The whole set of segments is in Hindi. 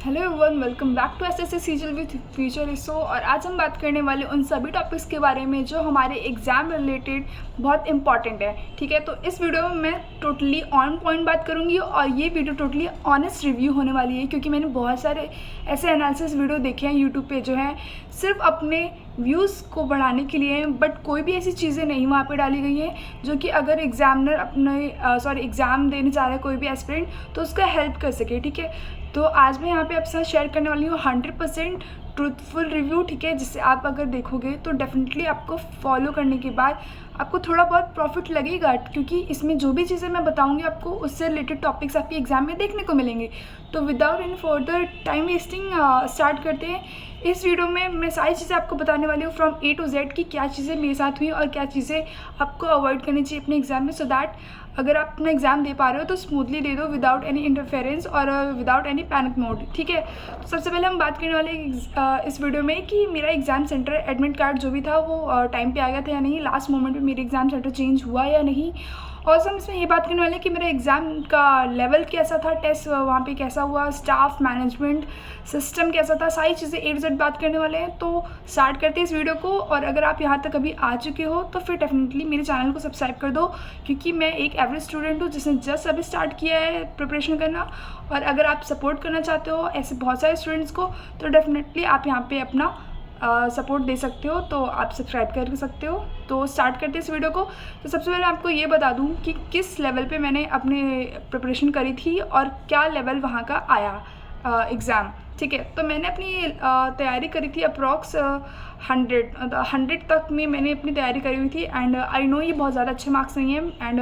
Hello everyone, welcome back to SSC CGL with future इसो। और आज हम बात करने वाले उन सभी टॉपिक्स के बारे में जो हमारे एग्ज़ाम रिलेटेड बहुत इंपॉर्टेंट है। ठीक है, तो इस वीडियो में मैं टोटली ऑन पॉइंट बात करूंगी और ये वीडियो टोटली ऑनेस्ट रिव्यू होने वाली है, क्योंकि मैंने बहुत सारे ऐसे एनालिसिस वीडियो देखे हैं यूट्यूब पे जो है सिर्फ अपने व्यूज़ को बढ़ाने के लिए, बट कोई भी ऐसी चीज़ें नहीं वहाँ पे डाली गई हैं जो कि अगर एग्जामिनर अपने एग्ज़ाम देने जा रहा है कोई भी एस्पिरेंट तो उसका हेल्प कर सके। ठीक है, तो आज मैं यहाँ पे आपके साथ शेयर करने वाली हूँ 100% ट्रूथफुल रिव्यू। ठीक है, जिससे आप अगर देखोगे तो डेफिनेटली आपको फॉलो करने के बाद आपको थोड़ा बहुत प्रॉफिट लगेगा, क्योंकि इसमें जो भी चीज़ें मैं बताऊँगी आपको उससे रिलेटेड टॉपिक्स आपके एग्जाम में देखने को मिलेंगे। तो without any further time wasting start करते हैं। इस वीडियो में मैं सारी चीज़ें आपको बताने वाली हूँ फ्रॉम A to Z की क्या चीज़ें मेरे साथ हुई और क्या चीज़ें आपको अवॉइड करनी चाहिए अपने एग्जाम में, सो दैट अगर आप अपना एग्ज़ाम दे पा रहे हो तो स्मूथली दे दो विदाउट एनी इंटरफेरेंस और विदाउट एनी पैनिक मोड। ठीक है, तो सबसे पहले हम बात करने वाले इस वीडियो में कि मेरा एग्ज़ाम सेंटर एडमिट कार्ड जो भी था वो टाइम पे आ गया था या नहीं, लास्ट मोमेंट पे मेरे एग्ज़ाम सेंटर चेंज हुआ या नहीं। और हम इसमें ये बात करने वाले कि मेरा एग्ज़ाम का लेवल कैसा था, टेस्ट वहाँ पे कैसा हुआ, स्टाफ मैनेजमेंट सिस्टम कैसा था, सारी चीज़ें A to Z बात करने वाले हैं। तो स्टार्ट करते हैं इस वीडियो को। और अगर आप यहाँ तक अभी आ चुके हो तो फिर डेफिनेटली मेरे चैनल को सब्सक्राइब कर दो, क्योंकि मैं एक एवरेज स्टूडेंट हूँ जिसने जस्ट अभी स्टार्ट किया है प्रिपरेशन करना। और अगर आप सपोर्ट करना चाहते हो ऐसे बहुत सारे स्टूडेंट्स को तो डेफिनेटली आप यहाँ पे अपना सपोर्ट दे सकते हो, तो आप सब्सक्राइब कर सकते हो। तो स्टार्ट करते हैं इस वीडियो को। तो सबसे पहले आपको ये बता दूं कि किस लेवल पे मैंने अपने प्रिपरेशन करी थी और क्या लेवल वहाँ का आया एग्ज़ाम। ठीक है, तो मैंने अपनी तैयारी करी थी अप्रॉक्स 100 तक में मैंने अपनी तैयारी करी हुई थी। एंड आई नो ये बहुत ज़्यादा अच्छे मार्क्स नहीं है and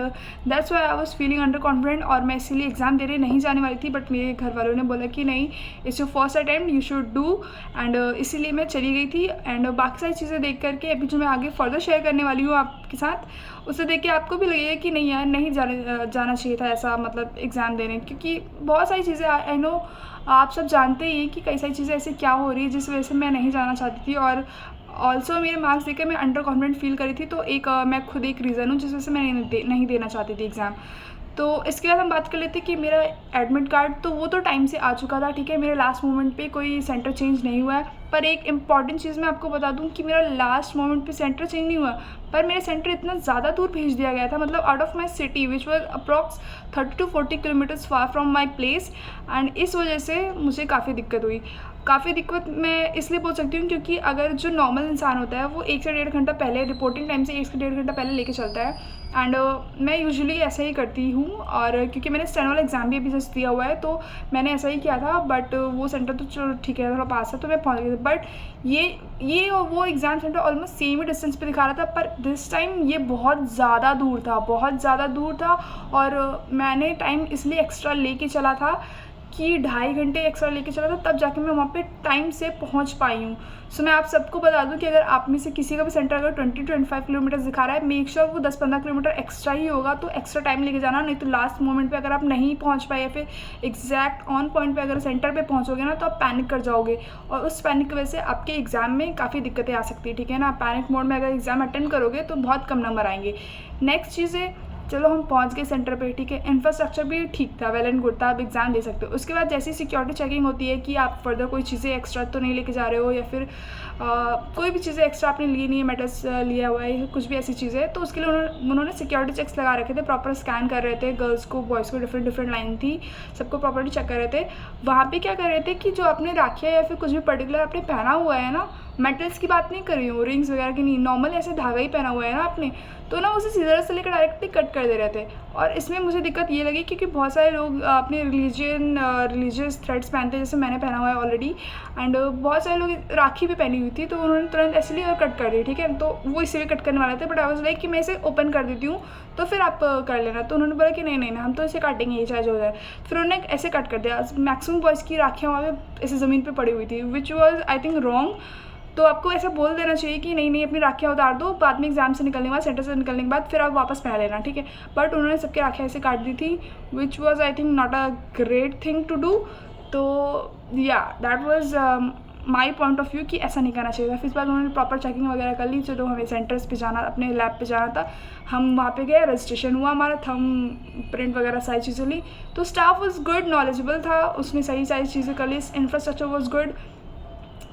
that's why I was feeling under confident, और मैं इसीलिए एग्ज़ाम देने नहीं जाने वाली थी। बट मेरे घर वालों ने बोला कि नहीं, it's your first attempt, you should do. And इसीलिए मैं चली गई थी। एंड बाकी सारी चीज़ें देख करके अभी जो मैं आगे फर्दर शेयर करने वाली हूँ आपके साथ, उसे देख के आपको भी लगेगा कि नहीं यार, नहीं जाना चाहिए था ऐसा, मतलब एग्ज़ाम देने, क्योंकि बहुत सारी चीज़ें आई नो आप सब जानते ही हैं कि कई सारी चीज़ें ऐसे क्या हो रही है जिस वजह से मैं नहीं जाना चाहती थी। और ऑल्सो मेरे मार्क्स देकर मैं अंडर कॉन्फिडेंट फील करी थी, तो मैं खुद एक रीज़न हूँ जिस वजह से मैं नहीं देना चाहती थी एग्ज़ाम। तो इसके बाद हम बात कर लेते हैं कि मेरा एडमिट कार्ड तो वो तो टाइम से आ चुका था। ठीक है, मेरे लास्ट मोमेंट पे कोई सेंटर चेंज नहीं हुआ है। पर एक इम्पॉर्टेंट चीज़ मैं आपको बता दूं कि मेरा लास्ट मोमेंट पे सेंटर चेंज नहीं हुआ, पर मेरे सेंटर इतना ज़्यादा दूर भेज दिया गया था, मतलब out of my city which was approx 30 to 40 kilometres far from my place. And इस वजह से मुझे काफ़ी दिक्कत हुई। काफ़ी दिक्कत मैं इसलिए बोल सकती हूँ क्योंकि अगर जो नॉर्मल इंसान होता है वो 1 से 1.5 घंटा पहले, रिपोर्टिंग टाइम से 1 से 1.5 घंटा पहले लेके चलता है। एंड मैं यूजुअली ऐसा ही करती हूँ, और क्योंकि मैंने स्टेनो वाला एग्ज़ाम भी अभी जस्ट दिया हुआ है तो मैंने ऐसा ही किया था। बट वो सेंटर तो चलो ठीक है, थोड़ा पास है तो मैं पहुँच गई थी। बट ये वो एग्ज़ाम सेंटर ऑलमोस्ट सेम ही डिस्टेंस पे दिखा रहा था, पर दिस टाइम ये बहुत ज़्यादा दूर था, बहुत ज़्यादा दूर था। और मैंने टाइम इसलिए एक्स्ट्रा लेके चला था कि 2.5 घंटे एक्स्ट्रा लेके चला था, तब जाके मैं वहाँ पे टाइम से पहुँच पाई हूँ। सो मैं आप सबको बता दूँ कि अगर आप में से किसी का भी सेंटर अगर 20-25 किलोमीटर दिखा रहा है, मेक श्योर वो 10-15 किलोमीटर एक्स्ट्रा ही होगा, तो एक्स्ट्रा टाइम लेके जाना। नहीं तो लास्ट मोमेंट पे अगर आप नहीं पहुँच पाए या फिर एग्जैक्ट ऑन पॉइंट पे अगर सेंटर पे पहुँचोगे ना तो आप पैनिक कर जाओगे, और उस पैनिक की वजह से आपके एग्ज़ाम में काफ़ी दिक्कतें आ सकती है। ठीक है ना, पैनिक मोड में अगर एग्ज़ाम अटेंड करोगे तो बहुत कम नंबर आएंगे। नेक्स्ट चीज़ है, चलो हम पहुंच गए सेंटर पे। ठीक है, इंफ्रास्ट्रक्चर भी ठीक था, वेल एंड गुड था, आप एग्ज़ाम दे सकते हो। उसके बाद जैसी सिक्योरिटी चेकिंग होती है कि आप फर्दर कोई चीज़ें एक्स्ट्रा तो नहीं लेके जा रहे हो, या फिर कोई भी चीज़ें एक्स्ट्रा आपने ली नहीं है, मेटल्स लिया हुआ है, कुछ भी ऐसी चीज़ें, तो उसके लिए उन्होंने सिक्योरिटी चेक्स लगा रखे थे, प्रॉपर स्कैन कर रहे थे गर्ल्स को, बॉयज़ को, डिफरेंट लाइन थी, सबको प्रॉपर्ली चेक कर रहे थे। वहाँ पे क्या कर रहे थे कि जो आपने राखिया या फिर कुछ भी पर्टिकुलर आपने पहना हुआ है ना, मेटल्स की बात नहीं कर रही हूँ, रिंग्स वगैरह की नहीं, नॉर्मल ऐसे धागा ही पहना हुआ है ना आपने, तो ना उसे सीजर से लेकर डायरेक्टली कट कर दे रहे थे। और इसमें मुझे दिक्कत ये लगी क्योंकि बहुत सारे लोग अपने रिलीजियस थ्रेड्स पहनते हैं, जैसे मैंने पहना हुआ है ऑलरेडी। एंड बहुत सारे लोग राखी भी पहनी हुई थी, तो उन्होंने तुरंत इसलिए और कट कर दी। ठीक है, तो वो इसे भी कट करने वाले थे, बट आई वाज लाइक कि मैं इसे ओपन कर देती हूँ तो फिर आप कर लेना। तो उन्होंने बोला कि नहीं नहीं हम तो इसे काटेंगे, ये चाहे जो हो जाए। फिर उन्होंने ऐसे कट कर दिया। मैक्सिमम बॉयज़ की राखियाँ वहाँ पे ऐसे ज़मीन पर पड़ी हुई थी, which was I think wrong. तो आपको ऐसा बोल देना चाहिए कि नहीं नहीं अपनी राखियाँ उतार दो, बाद में एग्जाम से निकलने के बाद, सेंटर से निकलने के बाद फिर आप वापस पहन लेना। ठीक है, बट उन्होंने सबकी राखियाँ ऐसे काट दी थी, which was I think not a great thing to do. तो या that was my point of view कि ऐसा नहीं करना चाहिए था। फिर इस बार उन्होंने प्रॉपर चेकिंग वगैरह कर ली। चलो हमें सेंटर्स पे जाना, अपने लैब पे जाना था, हम वहाँ पे गए, रजिस्ट्रेशन हुआ हमारा, थंब प्रिंट वगैरह सारी चीज़ें ली। तो स्टाफ वॉज गुड, नॉलेजेबल था, उसने सही सारी चीज़ें कर ली, इंफ्रास्ट्रक्चर वॉज गुड।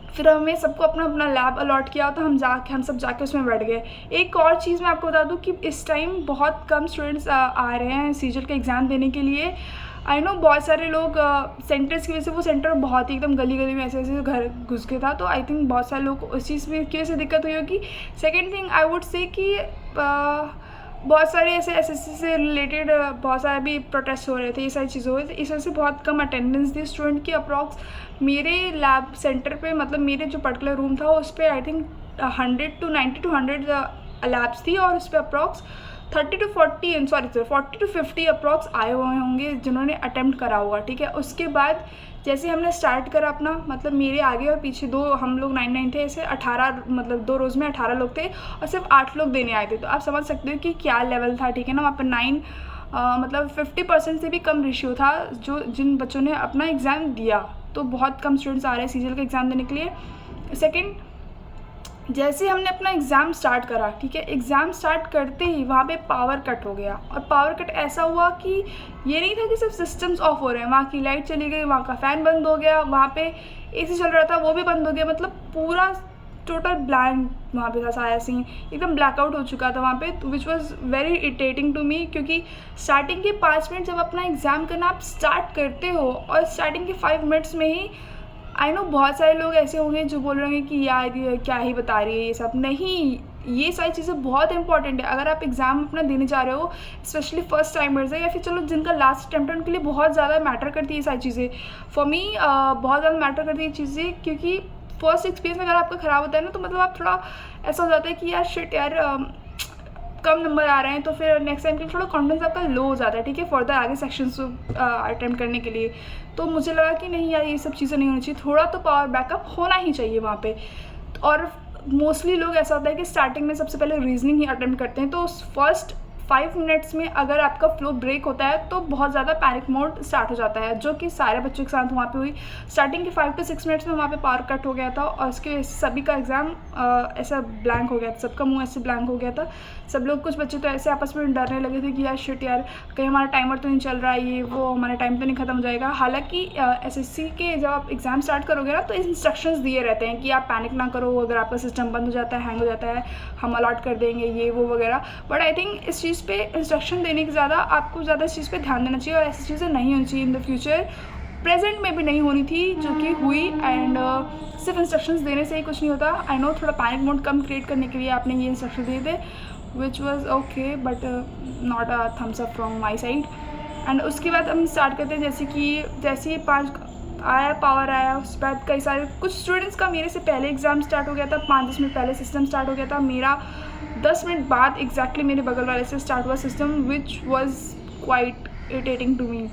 फिर हमें सबको अपना अपना लैब अलॉट किया तो हम सब जाके उसमें बैठ गए। एक और चीज़ मैं आपको बता दूं कि इस टाइम बहुत कम स्टूडेंट्स आ रहे हैं सीजल का एग्ज़ाम देने के लिए। आई नो बहुत सारे लोग सेंटर्स की वजह से, वो सेंटर बहुत ही एकदम गली गली में ऐसे ऐसे घर घुस के था, तो आई थिंक बहुत सारे लोग उस चीज़ में की वजह से दिक्कत हुई होगी। Second thing I would say कि बहुत सारे ऐसे एसएससी से रिलेटेड बहुत सारे भी प्रोटेस्ट हो रहे थे, ये सारी चीज़ें हो रही थी, इस वजह से बहुत कम अटेंडेंस थी स्टूडेंट की। अप्रॉक्स मेरे लैब सेंटर पे, मतलब मेरे जो पर्टिकुलर रूम था उस पर I think 100 to 90 to 100 labs थी, और उस पर अप्रॉक्स 40 to 50 अप्रॉक्स आए हुए होंगे जिन्होंने अटैम्प्ट करा होगा, ठीक है। उसके बाद जैसे हमने स्टार्ट करा अपना, मतलब मेरे आगे और पीछे दो, हम लोग 9 थे, ऐसे 18, मतलब 2 रोज़ में 18 लोग थे और सिर्फ 8 लोग देने आए थे। तो आप समझ सकते हो कि क्या लेवल था, ठीक है ना। वहाँ पर 9 मतलब 50% से भी कम रेशियो था जिन बच्चों ने अपना एग्ज़ाम दिया। तो बहुत कम स्टूडेंट्स आ रहे हैं सीजल का एग्ज़ाम देने के लिए। सेकेंड, जैसे हमने अपना एग्ज़ाम स्टार्ट करा, ठीक है, एग्ज़ाम स्टार्ट करते ही वहाँ पे पावर कट हो गया। और पावर कट ऐसा हुआ कि ये नहीं था कि सिर्फ सिस्टम्स ऑफ हो रहे हैं, वहाँ की लाइट चली गई, वहाँ का फ़ैन बंद हो गया, वहाँ पे एसी चल रहा था वो भी बंद हो गया, मतलब पूरा टोटल ब्लैंक वहाँ पे था, सारा सीन एकदम ब्लैकआउट हो चुका था वहाँ पे, which was very irritating to me. क्योंकि स्टार्टिंग के 5 मिनट जब अपना एग्ज़ाम करना आप स्टार्ट करते हो, और स्टार्टिंग के 5 मिनट्स में ही आई नो बहुत सारे लोग ऐसे होंगे जो बोल रहे हैं कि यार ये क्या ही बता रही है ये सब। नहीं, ये सारी चीज़ें बहुत इंपॉर्टेंट है। अगर आप एग्ज़ाम अपना देने जा रहे हो, स्पेशली फर्स्ट टाइमर्स है, या फिर चलो जिनका लास्ट अटेम्प्ट है, उनके लिए बहुत ज़्यादा मैटर करती है ये सारी चीज़ें। फॉर मी बहुत ज़्यादा मैटर करती है ये चीज़ें, क्योंकि फर्स्ट एक्सपीरियंस अगर आपका ख़राब होता है ना, तो मतलब आप थोड़ा ऐसा हो जाता है कि यार शिट यार कम नंबर आ रहे हैं, तो फिर नेक्स्ट टाइम के लिए थोड़ा कॉन्फिडेंस आपका लो हो जाता है, ठीक है, फर्दर आगे सेक्शंस अटेम्प्ट करने के लिए। तो मुझे लगा कि नहीं यार ये सब चीज़ें नहीं होनी चाहिए, थोड़ा तो पावर बैकअप होना ही चाहिए वहाँ पे। और मोस्टली लोग ऐसा होता है कि स्टार्टिंग में सबसे पहले रीजनिंग ही अटेम्प्ट करते हैं, तो फर्स्ट 5 मिनट्स में अगर आपका फ्लो ब्रेक होता है तो बहुत ज़्यादा पैनिक मोड स्टार्ट हो जाता है, जो कि सारे बच्चों के साथ वहाँ पे हुई। स्टार्टिंग के 5 to 6 मिनट्स में वहाँ पे पावर कट हो गया था, और उसकी वजह से सभी का एग्ज़ाम ऐसा ब्लैंक हो गया था, सबका मुंह ऐसे ब्लैंक हो गया था। सब लोग, कुछ बच्चे तो ऐसे आपस में डरने लगे थे कि यार शिट यार कहीं हमारा टाइमर तो नहीं चल रहा है, ये वो हमारा टाइम तो नहीं ख़त्म हो जाएगा। हालांकि एसएससी के जब आप एग्ज़ाम स्टार्ट करोगे ना, तो इंस्ट्रक्शंस दिए रहते हैं कि आप पैनिक ना करो, अगर आपका सिस्टम बंद हो जाता है, हैंग हो जाता है, हम अलॉट कर देंगे ये वो वगैरह। बट आई थिंक इस चीज़ पे इंस्ट्रक्शन देने के ज़्यादा आपको ज़्यादा इस चीज़ पे ध्यान देना चाहिए, और ऐसी चीज़ें नहीं होनी चाहिए इन द फ्यूचर। प्रेजेंट में भी नहीं होनी थी, जो कि हुई। एंड सिर्फ इंस्ट्रक्शंस देने से ही कुछ नहीं होता। आई नो थोड़ा पैनिक मोड कम क्रिएट करने के लिए आपने ये इंस्ट्रक्शन दिए थे, which was okay, but not a thumbs up from my side. And उसके बाद हम स्टार्ट करते हैं, जैसे ही 5 आया, पावर आया, उसके बाद कई सारे कुछ स्टूडेंट्स का मेरे से पहले एग्ज़ाम स्टार्ट हो गया था, 5-10 मिनट पहले सिस्टम स्टार्ट हो गया था। मेरा 10 मिनट बाद एग्जैक्टली मेरे बगल वाले से स्टार्ट हुआ system, which was quite irritating to me.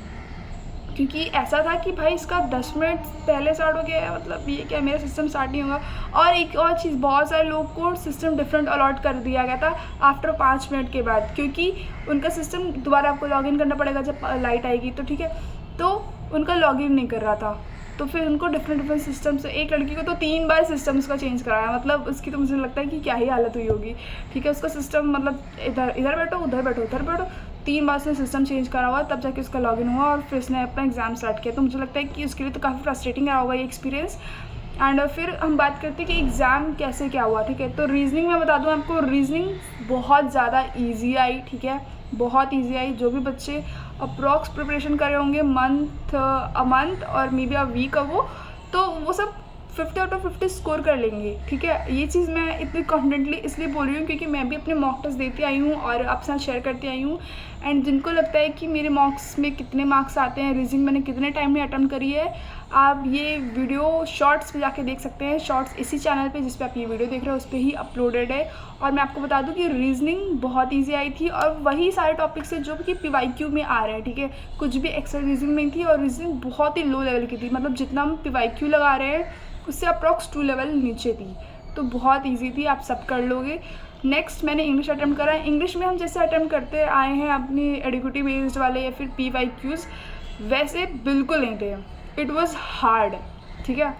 क्योंकि ऐसा था कि भाई इसका 10 मिनट पहले स्टार्ट हो गया है, मतलब ये क्या, मेरा सिस्टम स्टार्ट नहीं होगा। और एक और चीज़, बहुत सारे लोगों को सिस्टम डिफरेंट अलॉट कर दिया गया था आफ्टर 5 मिनट के बाद, क्योंकि उनका सिस्टम दोबारा आपको लॉगिन करना पड़ेगा जब लाइट आएगी, तो ठीक है, तो उनका लॉगिन नहीं कर रहा था, तो फिर उनको डिफरेंट सिस्टम से, एक लड़की को तो 3 बार सिस्टम्स का चेंज कराया, मतलब उसकी तो मुझे लगता है कि क्या ही हालत हुई होगी, ठीक है। उसका सिस्टम मतलब इधर बैठो, उधर बैठो 3 बार उसने सिस्टम चेंज करा हुआ, तब जाके उसका लॉगिन हुआ, और फिर उसने अपना एग्ज़ाम स्टार्ट किया। तो मुझे लगता है कि उसके लिए तो काफ़ी फ्रस्ट्रेटिंग रहा होगा ये एक्सपीरियंस। एंड फिर हम बात करते हैं कि एग्ज़ाम कैसे क्या हुआ, ठीक है। तो रीजनिंग में बता दूँ आपको, रीजनिंग बहुत ज़्यादा ईजी आई, ठीक है, बहुत ईजी आई। जो भी बच्चे अप्रॉक्स प्रिपरेशन करे होंगे अ मंथ और may be a week ago, तो वो सब 50 आउट ऑफ 50 स्कोर कर लेंगे, ठीक है। ये चीज़ मैं इतनी कॉन्फिडेंटली इसलिए बोल रही हूँ क्योंकि मैं भी अपने मॉक टेस्ट देती आई हूँ और आपके साथ शेयर करती आई हूँ। एंड जिनको लगता है कि मेरे मॉक्स में कितने मार्क्स आते हैं, रीजनिंग मैंने कितने टाइम में अटेम्प्ट करी है, आप ये वीडियो शॉर्ट्स पे जाके देख सकते हैं। शॉर्ट्स इसी चैनल पे जिस पे आप ये वीडियो देख रहे हो उस पर ही अपलोडेड है। और मैं आपको बता दूं कि रीजनिंग बहुत ईजी आई थी, और वही सारे टॉपिक्स है जो कि PYQ में आ रहे हैं, ठीक है। कुछ भी एक्स्ट्रा रीजनिंग नहीं थी, और रीजनिंग बहुत ही लो लेवल की थी, मतलब जितना हम PYQ लगा रहे हैं उससे अप्रॉक्स 2 लेवल नीचे थी, तो बहुत ईजी थी, आप सब कर लोगे। नेक्स्ट मैंने इंग्लिश अटैम्प्ट करा है। इंग्लिश में हम जैसे अटैम्प्ट करते आए हैं अपनी एडिक्विटी बेस्ड वाले या फिर PYQs, वैसे बिल्कुल नहीं थे, इट वॉज़ हार्ड, ठीक है।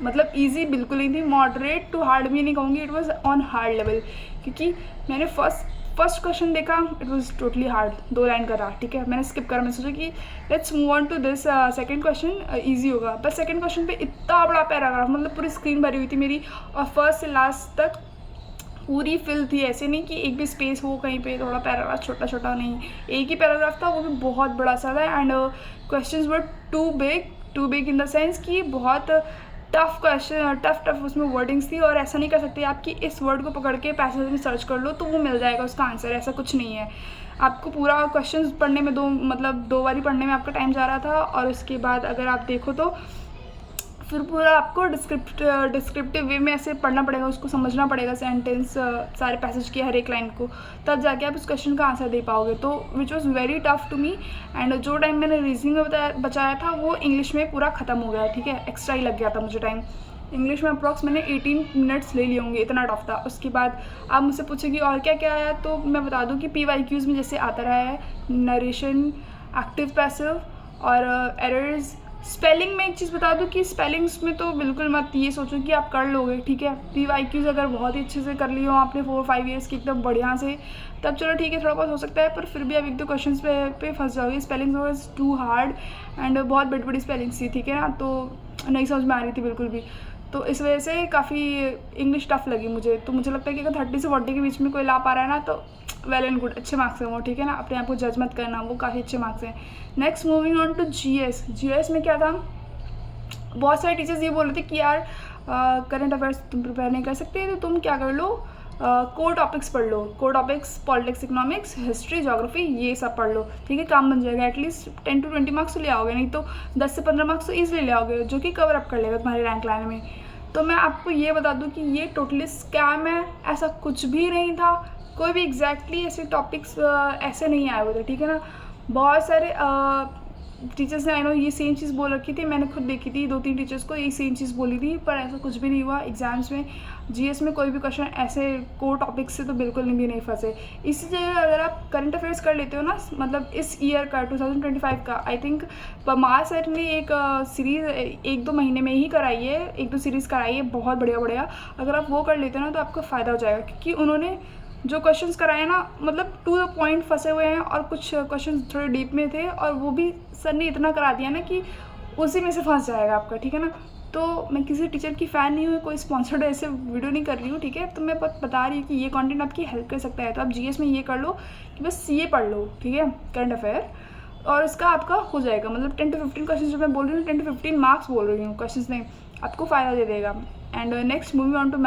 मतलब ईजी बिल्कुल नहीं थी, मॉडरेट टू हार्ड भी नहीं कहूँगी, it was on hard level, क्योंकि मैंने फर्स्ट क्वेश्चन देखा, it was totally hard, 2 line का था, ठीक है, मैंने स्किप करा, मैं सोचा कि let's move on to this second question, easy होगा। पर सेकंड क्वेश्चन पे इतना बड़ा पैराग्राफ, मतलब पूरी स्क्रीन भरी हुई थी मेरी, और फर्स्ट से लास्ट तक पूरी फिल थी, ऐसे नहीं कि एक भी स्पेस हो कहीं पे, थोड़ा पैराग्राफ छोटा छोटा नहीं, एक ही पैराग्राफ था, वो भी बहुत बड़ा सा था। And questions were too big in the sense कि बहुत टफ क्वेश्चन, टफ उसमें वर्डिंग्स थी, और ऐसा नहीं कर सकते आप कि इस वर्ड को पकड़ के पैसेज में सर्च कर लो तो वो मिल जाएगा उसका आंसर, ऐसा कुछ नहीं है। आपको पूरा क्वेश्चंस पढ़ने में दो बारी पढ़ने में आपका टाइम जा रहा था, और उसके बाद अगर आप देखो तो फिर पूरा आपको डिस्क्रिप्टिव वे में ऐसे पढ़ना पड़ेगा, उसको समझना पड़ेगा, सेंटेंस सारे पैसेज की हर एक लाइन को, तब जाके आप उस क्वेश्चन का आंसर दे पाओगे। तो which was very tough to me. And जो टाइम मैंने रीजनिंग में बचाया था वो इंग्लिश में पूरा ख़त्म हो गया, ठीक है, एक्स्ट्रा ही लग गया था मुझे टाइम। इंग्लिश में अप्रॉक्स मैंने 18 मिनट्स ले लिए होंगे, इतना टफ था। उसके बाद आप मुझसे पूछेंगे और क्या क्या आया, तो मैं बता दूं कि PYQs में जैसे आता रहा है नरेशन, एक्टिव पैसिव और एरर्स। स्पेलिंग में एक चीज़ बता दूं कि स्पेलिंग्स में तो बिल्कुल मत ये सोचो कि आप कर लोगे, ठीक है। PYQs अगर बहुत ही अच्छे से कर लिए हो आपने 4-5 ईयर्स की एकदम बढ़िया से, तब चलो ठीक है, थोड़ा बहुत हो सकता है, पर फिर भी आप 1-2 क्वेश्चन पे फंस जाओगे। Spellings was too hard and बहुत बड़ी बड़ी स्पेलिंग्स थी, ठीक है ना, तो नहीं समझ में आ रही थी बिल्कुल भी, तो इस वजह से काफ़ी इंग्लिश टफ लगी मुझे। तो मुझे लगता है कि अगर 30 से 40 के बीच में कोई ला पा रहा है ना, तो वेल एंड गुड, अच्छे मार्क्स हैं वो, ठीक है ना, अपने आप को जज मत करना, वो काफ़ी अच्छे मार्क्स हैं। Next moving on to GS में क्या था, बहुत सारे टीचर्स ये बोल रहे थे कि यार करंट अफेयर्स तुम प्रिपेयर नहीं कर सकते, तो तुम क्या कर लो, कोर टॉपिक्स पढ़ लो, core topics politics, economics, history, geography, ये सब पढ़ लो, ठीक है, काम बन जाएगा। एटलीस्ट 10 to 20 मार्क्स तो ले आओगे, नहीं तो 10 से 15 मार्क्स तो ईजिली ले आओगे, जो कि कवर अप कर लेगा तुम्हारे रैंक लाने में। तो मैं आपको ये बता दूं कि ये टोटली स्कैम है, ऐसा कुछ भी नहीं था, कोई भी एग्जैक्टली ऐसे टॉपिक्स ऐसे नहीं आए हुए थे, ठीक है ना। बहुत सारे टीचर्स ने आई नो ये सेम चीज़ बोल रखी थी, मैंने खुद देखी थी 2-3 टीचर्स को यही सेम चीज़ बोली थी, पर ऐसा कुछ भी नहीं हुआ। एग्जाम्स में GS में कोई भी क्वेश्चन ऐसे कोर टॉपिक से तो बिल्कुल भी नहीं फंसे। इसी जगह अगर आप करंट अफेयर्स कर लेते हो ना, मतलब इस ईयर का 2025 का, आई थिंक परमार सर ने एक सीरीज़ 1-2 महीने में ही कराई है, 1-2 सीरीज़ कराई है, बहुत बढ़िया। अगर आप वो कर लेते हो ना तो आपको फ़ायदा हो जाएगा, क्योंकि उन्होंने जो क्वेश्चंस कराए ना, मतलब टू द पॉइंट फंसे हुए हैं, और कुछ क्वेश्चंस थोड़े डीप में थे, और वो भी सर ने इतना करा दिया ना कि उसी में से फंस जाएगा आपका, ठीक है ना। तो मैं किसी टीचर की फ़ैन नहीं हूँ, कोई स्पॉन्सर्ड ऐसे वीडियो नहीं कर रही हूँ, ठीक है, तो मैं बता रही हूँ कि ये कंटेंट आपकी हेल्प कर सकता है। तो आप GS में ये कर लो कि बस ये पढ़ लो, ठीक है, करंट अफेयर, और इसका आपका हो जाएगा। मतलब 10 to 15 क्वेश्चन जो मैं बोल रही हूँ, 10 to 15 मार्क्स बोल रही हूँ, क्वेश्चन में आपको फ़ायदा दे देगा। And next moving on to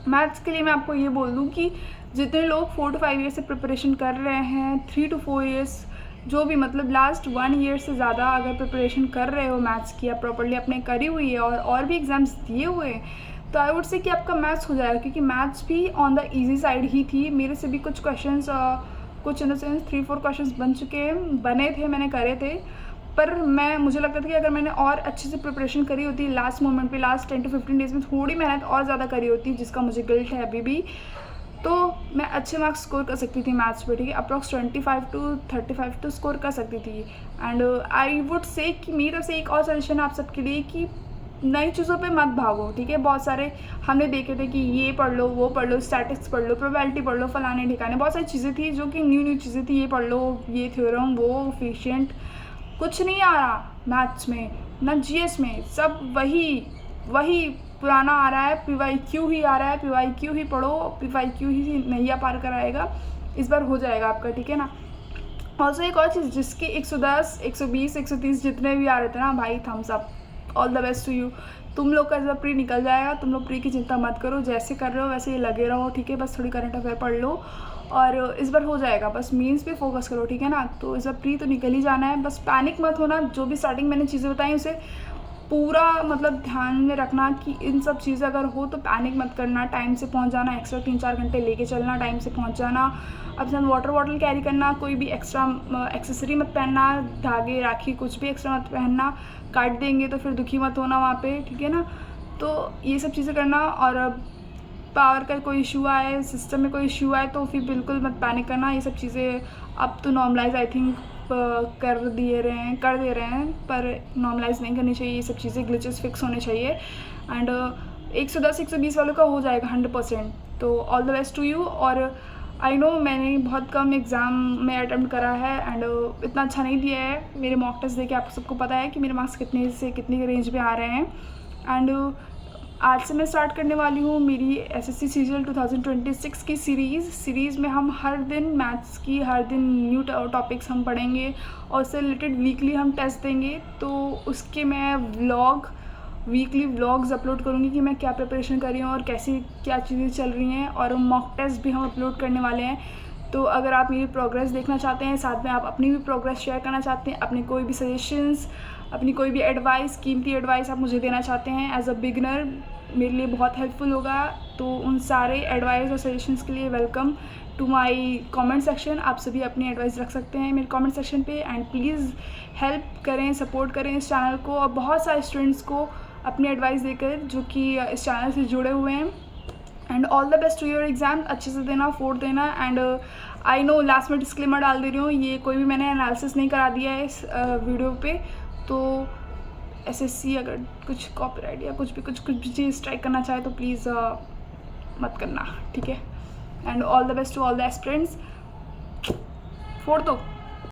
maths के लिए मैं आपको ये बोल दूँ कि जितने लोग 4 to 5 ईयर्स से प्रिपरेशन कर रहे हैं, 3 to 4 ईयर्स, जो भी मतलब लास्ट 1 ईयर से ज़्यादा अगर प्रिपरेशन कर रहे हो मैथ्स की, या प्रॉपर्ली आपने करी हुई है और भी एग्ज़ाम्स दिए हुए हैं, तो आई वुड से कि आपका मैथ्स हो जाएगा, क्योंकि मैथ्स भी ऑन द ईजी साइड ही थी। मेरे से भी कुछ क्वेश्चंस, कुछ इन द सेंस 3-4 क्वेश्चंस बने थे, मैंने करे थे, पर मुझे लगता था कि अगर मैंने और अच्छे से प्रिपरेशन करी होती लास्ट मोमेंट पे, लास्ट 10 to 15 डेज़ में थोड़ी मेहनत और ज़्यादा करी होती, जिसका मुझे गिल्ट है अभी भी, तो मैं अच्छे मार्क्स स्कोर कर सकती थी मैथ्स पे, ठीक है, अप्रॉक्स 25 to 35 तो स्कोर कर सकती थी। एंड आई वुड से कि मेरी तरफ से एक और सजेशन है आप सबके लिए कि नई चीज़ों पे मत भागो, ठीक है। बहुत सारे हमने देखे थे कि ये पढ़ लो, वो पढ़ लो, स्टैटिक्स पढ़ लो, प्रोबेबिलिटी पढ़ लो, फलाने ठिकाने, बहुत सारी चीज़ें थी जो कि न्यू चीज़ें थी, ये पढ़ लो, ये थ्योरम, वो एफिशिएंट, कुछ नहीं आ रहा मैथ्स में, ना GS में, सब वही पुराना आ रहा है, PYQ ही आ रहा है, PYQ ही पढ़ो, PYQ ही नैया पार कराएगा, इस बार हो जाएगा आपका, ठीक है ना। ऑल्सो एक और चीज़, जिसके 110, 120, 130 जितने भी आ रहे थे ना भाई, thumbs up, all the best to you. तुम लोग का इस बार प्री निकल जाएगा, तुम लोग प्री की चिंता मत करो, जैसे कर रहे हो वैसे ही लगे रहो, ठीक है। बस थोड़ी करंट अफेयर पढ़ लो और इस बार हो जाएगा, बस मीन्स पे फोकस करो, ठीक है ना। तो इस बार प्री तो निकल ही जाना है, बस पैनिक मत होना। जो भी स्टार्टिंग मैंने चीज़ें बताई उसे पूरा मतलब ध्यान में रखना कि इन सब चीज़ें अगर हो तो पैनिक मत करना, टाइम से पहुंच जाना, एक्स्ट्रा 3-4 घंटे लेके चलना, टाइम से पहुंच जाना, अब साथ वाटर बॉटल कैरी करना, कोई भी एक्स्ट्रा एक्सेसरी मत पहनना, धागे राखी कुछ भी एक्स्ट्रा मत पहनना, काट देंगे तो फिर दुखी मत होना वहाँ पे, ठीक है ना। तो ये सब चीज़ें करना, और पावर का कोई इशू आए, सिस्टम में कोई इशू आए तो फिर बिल्कुल मत पैनिक करना। ये सब चीज़ें अब तो नॉर्मलाइज आई थिंक कर दे रहे हैं, पर नॉर्मलाइज नहीं करनी चाहिए ये सब चीज़ें, ग्लिचेस फिक्स होने चाहिए। एंड 110 120 वालों का हो जाएगा 100%। तो all the best to you. और आई नो मैंने बहुत कम एग्ज़ाम में अटेम्प्ट करा है एंड इतना अच्छा नहीं दिया है। मेरे मॉक टेस्ट देके आपको सबको पता है कि मेरे मार्क्स कितने से कितनी रेंज में आ रहे हैं। एंड आज से मैं स्टार्ट करने वाली हूँ मेरी एसएससी सीजीएल 2026 की सीरीज़ में हम हर दिन मैथ्स की, हर दिन न्यू टॉपिक्स हम पढ़ेंगे और उससे रिलेटेड वीकली हम टेस्ट देंगे। तो उसके मैं वीकली व्लॉग्स अपलोड करूँगी कि मैं क्या प्रिपरेशन कर रही हूँ और कैसी क्या चीज़ें चल रही हैं, और मॉक टेस्ट भी हम अपलोड करने वाले हैं। तो अगर आप मेरी प्रोग्रेस देखना चाहते हैं, साथ में आप अपनी भी प्रोग्रेस शेयर करना चाहते हैं, अपने कोई भी सजेशंस, अपनी कोई भी एडवाइस, कीमती एडवाइस आप मुझे देना चाहते हैं एज अ बिगनर, मेरे लिए बहुत हेल्पफुल होगा। तो उन सारे एडवाइस और सजेशंस के लिए welcome to my comment section. आप सभी अपनी एडवाइस रख सकते हैं मेरे कमेंट सेक्शन पे। एंड प्लीज़ हेल्प करें, सपोर्ट करें इस चैनल को और बहुत सारे स्टूडेंट्स को अपनी एडवाइस देकर जो कि इस चैनल से जुड़े हुए हैं। And all the best to your exam, अच्छे से देना, 4 देना। एंड आई नो लास्ट में डिस्क्लेमर डाल दे रही हूँ, ये कोई भी मैंने एनालिसिस नहीं करा दिया है इस वीडियो पे। तो एसएससी अगर कुछ कॉपीराइट या कुछ भी चीज़ ट्राई करना चाहे तो प्लीज़ मत करना, ठीक है। And all the best to all the aspirants. 4 दो।